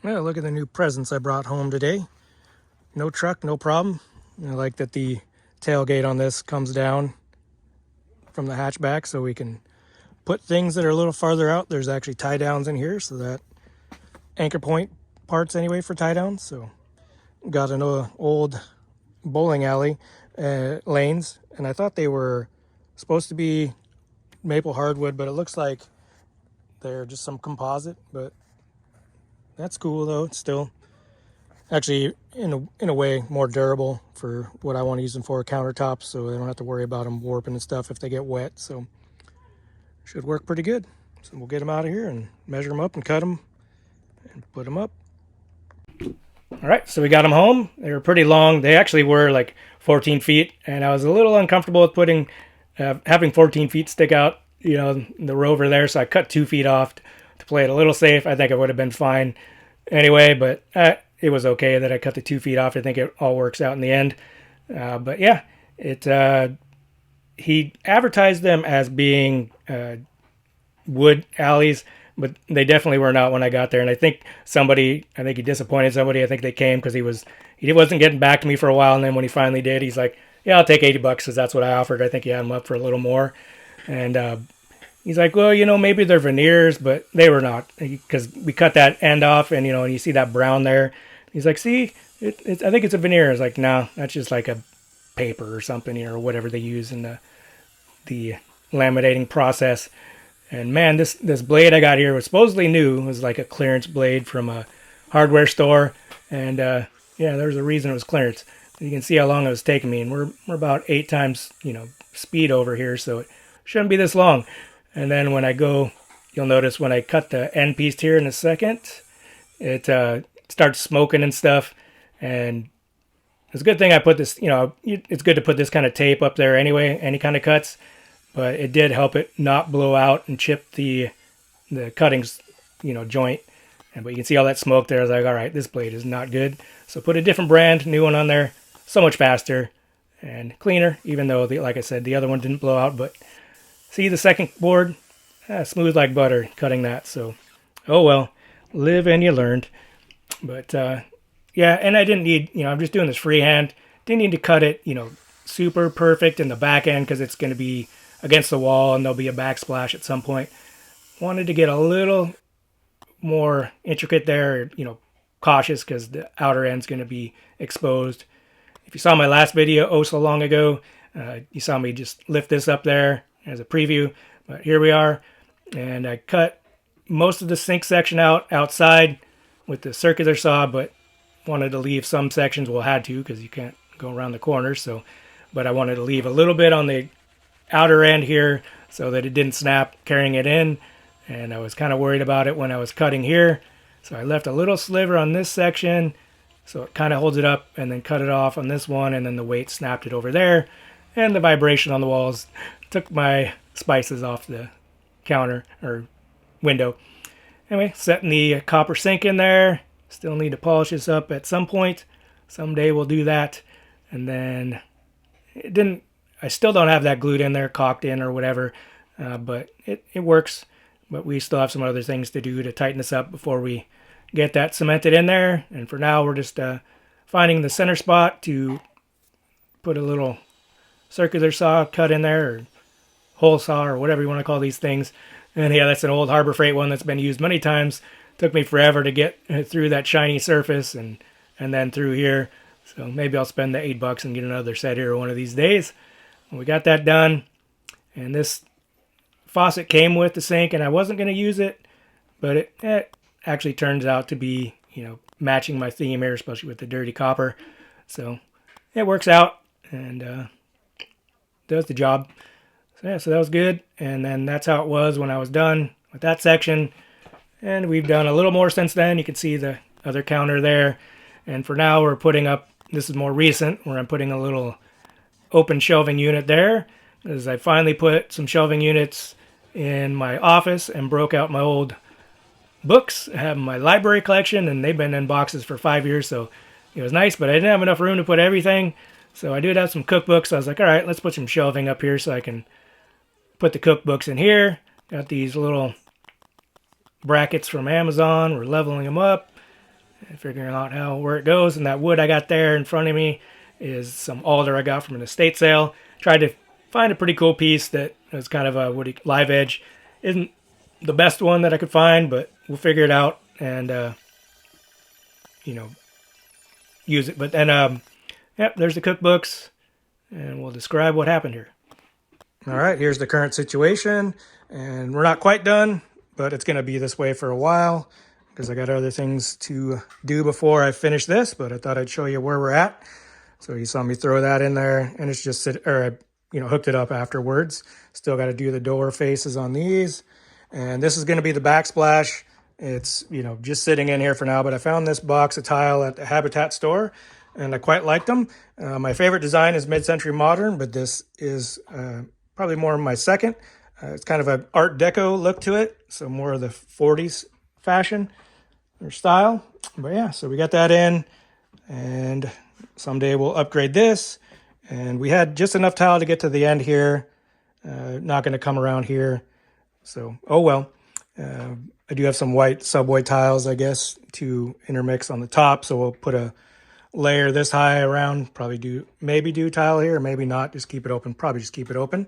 Yeah, look at the new presents I brought home today. No truck, no problem. I like that the tailgate on this comes down from the hatchback so we can put things that are a little farther out. There's actually tie downs in here, so that anchor point parts anyway for tie downs. So got an old bowling alley lanes, and I thought they were supposed to be maple hardwood, but it looks like they're just some composite. But that's cool though. It's still actually in a way more durable for what I want to use them for, countertops, so I don't have to worry about them warping and stuff if they get wet. So should work pretty good. So we'll get them out of here and measure them up and cut them and put them up. All right, so we got them home. They were pretty long. They actually were like 14 feet, and I was a little uncomfortable with putting having 14 feet stick out, the rover there. So I cut 2 feet off to play it a little safe. I think it would have been fine anyway, but it was okay that I cut the 2 feet off. I think it all works out in the end. But yeah, he advertised them as being wood alleys, but they definitely were not when I got there. And I think he disappointed somebody. I think they came because he wasn't getting back to me for a while. And then when he finally did, he's like, yeah, I'll take $80 because that's what I offered. I think he had them up for a little more. And he's like, well, maybe they're veneers, but they were not, because we cut that end off and, and you see that brown there. He's like, see, I think it's a veneer. I was like, no, that's just like a paper or something, or whatever they use in the laminating process. And man, this blade I got here was supposedly new. It was like a clearance blade from a hardware store. And yeah, there's a reason it was clearance. You can see how long it was taking me. And we're about 8 times, speed over here. So it shouldn't be this long. And then when I go, you'll notice when I cut the end piece here in a second, it starts smoking and stuff. And it's a good thing I put this, it's good to put this kind of tape up there anyway, any kind of cuts. But it did help it not blow out and chip the cuttings, joint. But you can see all that smoke there. I was like, all right, this blade is not good. So put a different brand, new one on there. So much faster and cleaner, even though, like I said, the other one didn't blow out. But see the second board? Smooth like butter cutting that. So, oh well, live and you learned. But yeah, and I didn't need, I'm just doing this freehand. Didn't need to cut it, super perfect in the back end because it's going to be against the wall and there'll be a backsplash at some point. Wanted to get a little more intricate there, cautious because the outer end's going to be exposed. If you saw my last video oh so long ago, you saw me just lift this up there as a preview. But here we are, and I cut most of the sink section outside with the circular saw, but wanted to leave some sections. Well, had to because you can't go around the corners. But I wanted to leave a little bit on the outer end here so that it didn't snap carrying it in, and I was kind of worried about it when I was cutting here, so I left a little sliver on this section so it kind of holds it up, and then cut it off on this one, and then the weight snapped it over there, and the vibration on the walls took my spices off the counter or window. Anyway, setting the copper sink in there. Still need to polish this up at some point. Someday we'll do that. And then I still don't have that glued in there, caulked in or whatever, but it works. But we still have some other things to do to tighten this up before we get that cemented in there. And for now, we're just finding the center spot to put a little circular saw cut in there, or hole saw, or whatever you want to call these things. And yeah, that's an old Harbor Freight one that's been used many times. Took me forever to get through that shiny surface and then through here. So maybe I'll spend the $8 and get another set here one of these days. We got that done, and this faucet came with the sink, and I wasn't going to use it, but it actually turns out to be, matching my theme here, especially with the dirty copper. So it works out and does the job. So yeah, so that was good, and then that's how it was when I was done with that section. And we've done a little more since then. You can see the other counter there. And for now, we're putting up, this is more recent, where I'm putting a little open shelving unit there, as I finally put some shelving units in my office and broke out my old books. I have my library collection, and they've been in boxes for 5 years, so it was nice, but I didn't have enough room to put everything. So I did have some cookbooks. So I was like, all right, let's put some shelving up here so I can put the cookbooks in here. Got these little brackets from Amazon. We're leveling them up. and figuring out where it goes. And that wood I got there in front of me is some alder I got from an estate sale. Tried to find a pretty cool piece that was kind of a woody live edge. Isn't the best one that I could find, but we'll figure it out and use it. But then yep, there's the cookbooks, and we'll describe what happened here. All right, here's the current situation, and we're not quite done, but it's going to be this way for a while because I got other things to do before I finish this, but I thought I'd show you where we're at. So you saw me throw that in there, and it's just hooked it up afterwards. Still got to do the door faces on these, and this is going to be the backsplash. It's just sitting in here for now, but I found this box of tile at the Habitat store, and I quite liked them. My favorite design is mid-century modern, but this is probably more of my second. It's kind of an Art Deco look to it, so more of the 40s fashion or style. But yeah, so we got that in, and someday we'll upgrade this. And we had just enough tile to get to the end here. Not going to come around here, so oh well. I do have some white subway tiles, I guess, to intermix on the top, so we'll put a layer this high around. Maybe do tile here, or maybe not. Just keep it open. Probably just keep it open.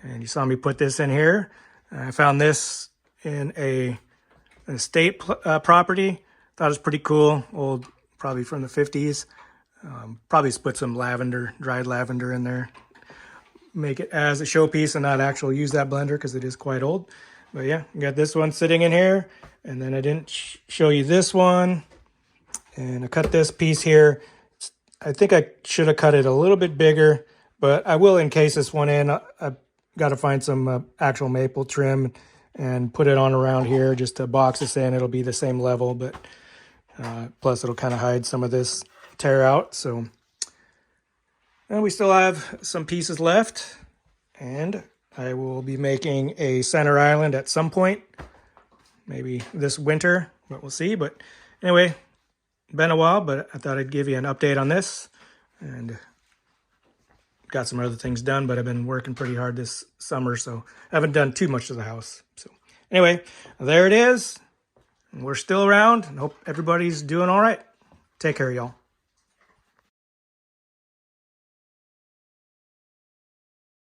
And you saw me put this in here. I found this in an estate property. Thought it was pretty cool. Old, probably from the 50s. Probably put some lavender, dried lavender in there. Make it as a showpiece and not actually use that blender because it is quite old. But yeah, you got this one sitting in here. And then I didn't show you this one. And I cut this piece here. I think I should have cut it a little bit bigger, but I will encase this one in. I've got to find some actual maple trim and put it on around here just to box this in. It'll be the same level, but plus it'll kind of hide some of this tear out. So, and we still have some pieces left, and I will be making a center island at some point, maybe this winter, but we'll see. But anyway, been a while, but I thought I'd give you an update on this, and got some other things done, but I've been working pretty hard this summer, so I haven't done too much to the house. So anyway, there it is. We're still around, and hope everybody's doing all right. Take care, y'all.